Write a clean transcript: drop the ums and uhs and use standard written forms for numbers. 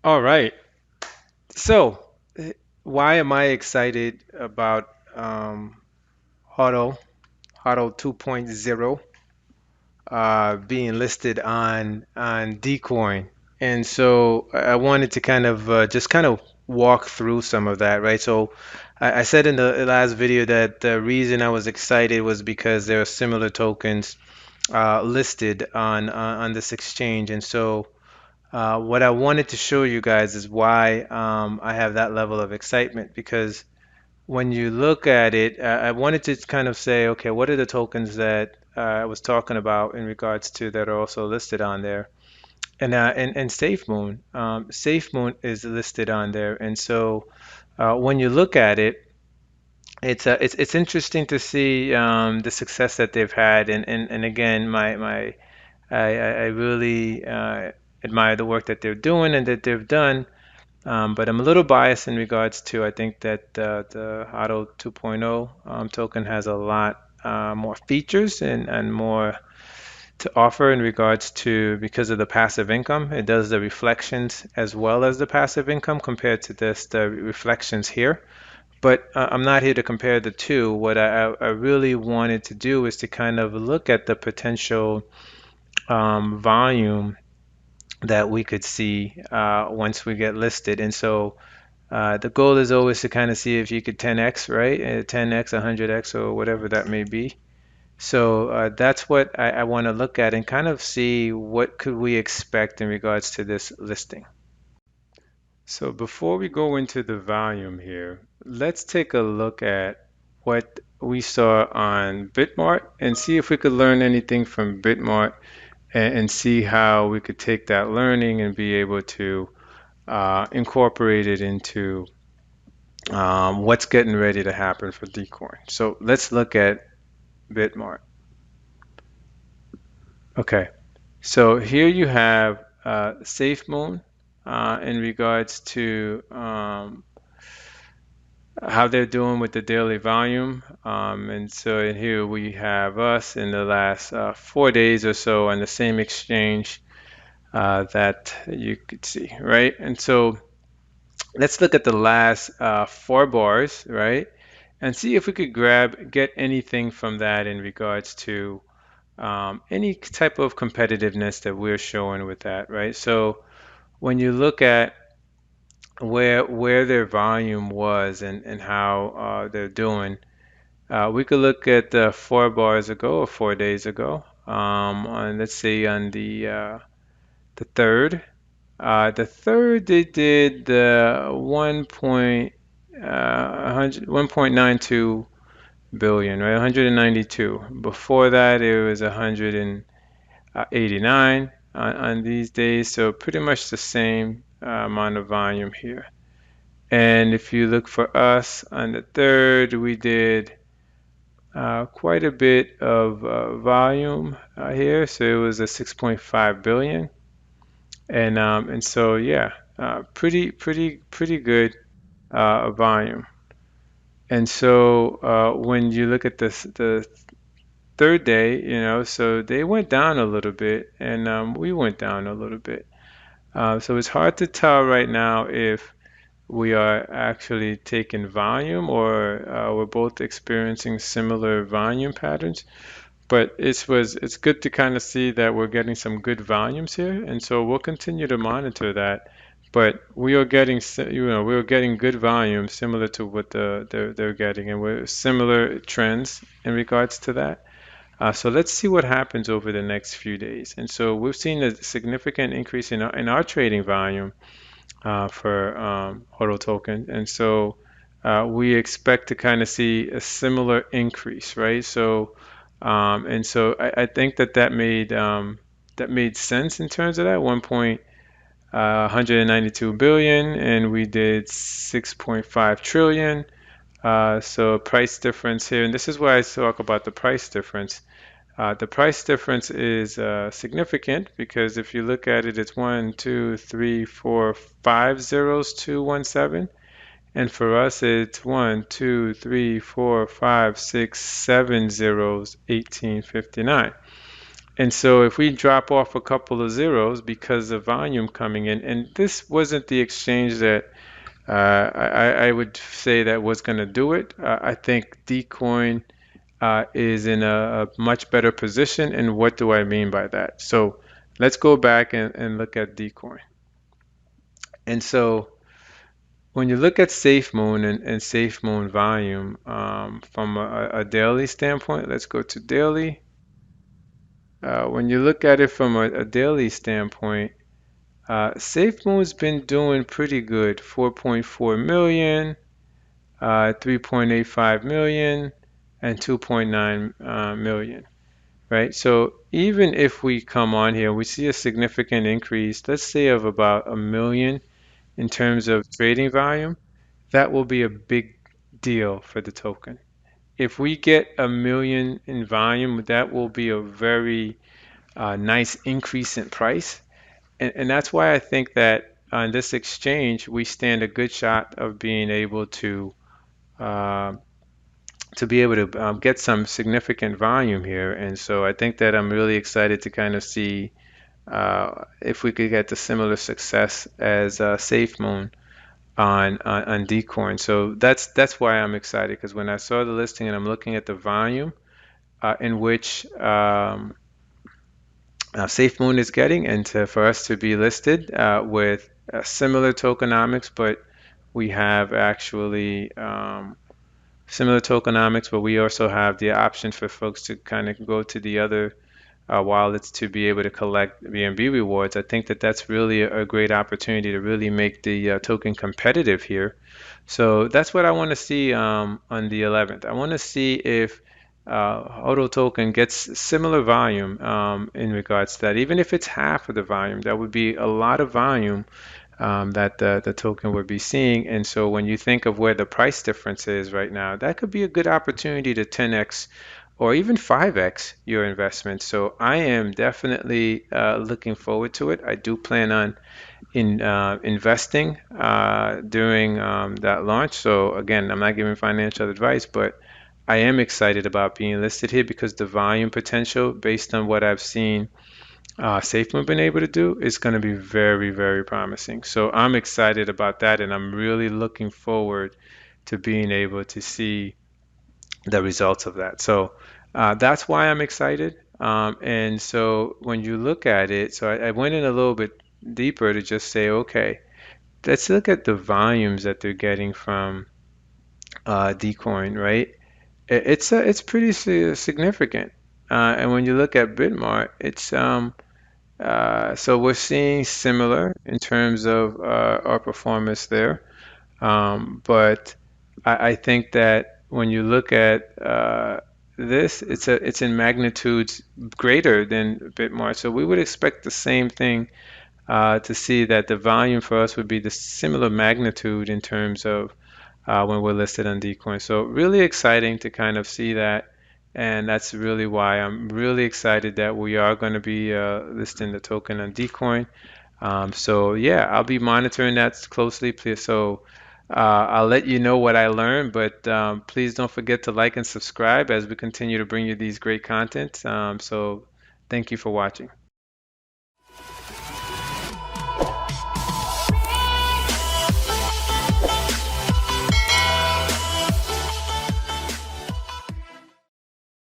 All right. So, why am I excited about Hodl, Hodl 2.0 being listed on Decoin? And so I wanted to kind of just kind of walk through some of that, right? So I said in the last video that the reason I was excited was because there are similar tokens listed on this exchange, and so what I wanted to show you guys is why I have that level of excitement because when you look at it, I wanted to kind of say, okay, what are the tokens that I was talking about in regards to that are also listed on there? And Safemoon, Safemoon is listed on there, and so when you look at it, it's interesting to see the success that they've had, and again, I really admire the work that they're doing and that they've done. But I'm a little biased in regards to I think that the Hodl 2.0 token has a lot more features and more to offer in regards to because of the passive income. It does the reflections as well as the passive income compared to this the reflections here. But I'm not here to compare the two. What I really wanted to do is to kind of look at the potential volume that we could see once we get listed. And so the goal is always to kind of see if you could 10x, right? 10x, 100x, or whatever that may be. So that's what I want to look at and kind of see what could we expect in regards to this listing. So before we go into the volume here, let's take a look at what we saw on Bitmart and see if we could learn anything from Bitmart and see how we could take that learning and be able to incorporate it into what's getting ready to happen for Decoin. So let's look at Bitmart. Okay, so here you have Safemoon in regards to how they're doing with the daily volume. And so in here we have us in the last 4 days or so on the same exchange that you could see, right? And so let's look at the last 4 bars, right? And see if we could get anything from that in regards to any type of competitiveness that we're showing with that, right? So when you look at where their volume was and how they're doing, we could look at the 4 bars ago or 4 days ago. On let's say on the third. The third they did the 1.92 billion, right? 192. Before that, it was 189 on these days, so pretty much the same amount of volume here. And if you look for us on the third, we did quite a bit of volume here, so it was a 6.5 billion, and so yeah, pretty good volume. And so when you look at the third day, so they went down a little bit, and we went down a little bit. So it's hard to tell right now if we are actually taking volume or we're both experiencing similar volume patterns. But it's good to kind of see that we're getting some good volumes here, and so we'll continue to monitor that. But we are getting, we're getting good volume similar to what they're getting, and we're similar trends in regards to that. So let's see what happens over the next few days. And so we've seen a significant increase in our trading volume for Hodl Token, and so we expect to kind of see a similar increase, right? So and so I think that made sense in terms of that 192 billion, and we did 6.5 trillion. So price difference here, and this is why I talk about the price difference. The price difference is significant because if you look at it, it's 1, 2, 3, 4, 5 zeros, 217. And for us, it's 1, 2, 3, 4, 5, 6, 7 zeros, 1859. And so if we drop off a couple of zeros because of volume coming in, and this wasn't the exchange that I would say that was going to do it. I think Decoin is in a much better position. And what do I mean by that? So let's go back and look at Decoin. And so when you look at Safemoon and Safemoon volume from a daily standpoint, let's go to daily. When you look at it from a daily standpoint, Safemoon's been doing pretty good. 4.4 million, 3.85 million, and 2.9 million, right? So even if we come on here, we see a significant increase, let's say of about a million in terms of trading volume, that will be a big deal for the token. If we get a million in volume, that will be a very nice increase in price. And that's why I think that on this exchange, we stand a good shot of being able uh, to be able to get some significant volume here. And so I think that I'm really excited to kind of see if we could get the similar success as SafeMoon on Decoin. So that's why I'm excited because when I saw the listing and I'm looking at the volume in which SafeMoon is getting, and for us to be listed with similar tokenomics, but we have actually similar tokenomics, but we also have the option for folks to kind of go to the other wallets to be able to collect BNB rewards. I think that that's really a great opportunity to really make the token competitive here. So that's what I want to see on the 11th. I want to see if Hodl Token gets similar volume in regards to that. Even if it's half of the volume, that would be a lot of volume that the token would be seeing. And so when you think of where the price difference is right now, that could be a good opportunity to 10x or even 5x your investment. So I am definitely looking forward to it. I do plan on investing during that launch. So again, I'm not giving financial advice, but I am excited about being listed here because the volume potential, based on what I've seen SafeMoon been able to do, is going to be very, very promising. So I'm excited about that, and I'm really looking forward to being able to see the results of that. So that's why I'm excited. And so when you look at it, so I went in a little bit deeper to just say, okay, let's look at the volumes that they're getting from Dcoin, right? It's pretty significant. And when you look at Bitmart, it's so we're seeing similar in terms of our performance there. But I think that when you look at this, it's in magnitudes greater than Bitmart. So we would expect the same thing to see that the volume for us would be the similar magnitude in terms of when we're listed on Dcoin. So really exciting to kind of see that. And that's really why I'm really excited that we are going to be listing the token on Dcoin. So yeah, I'll be monitoring that closely. Please, so I'll let you know what I learned, but please don't forget to like and subscribe as we continue to bring you these great content. So thank you for watching.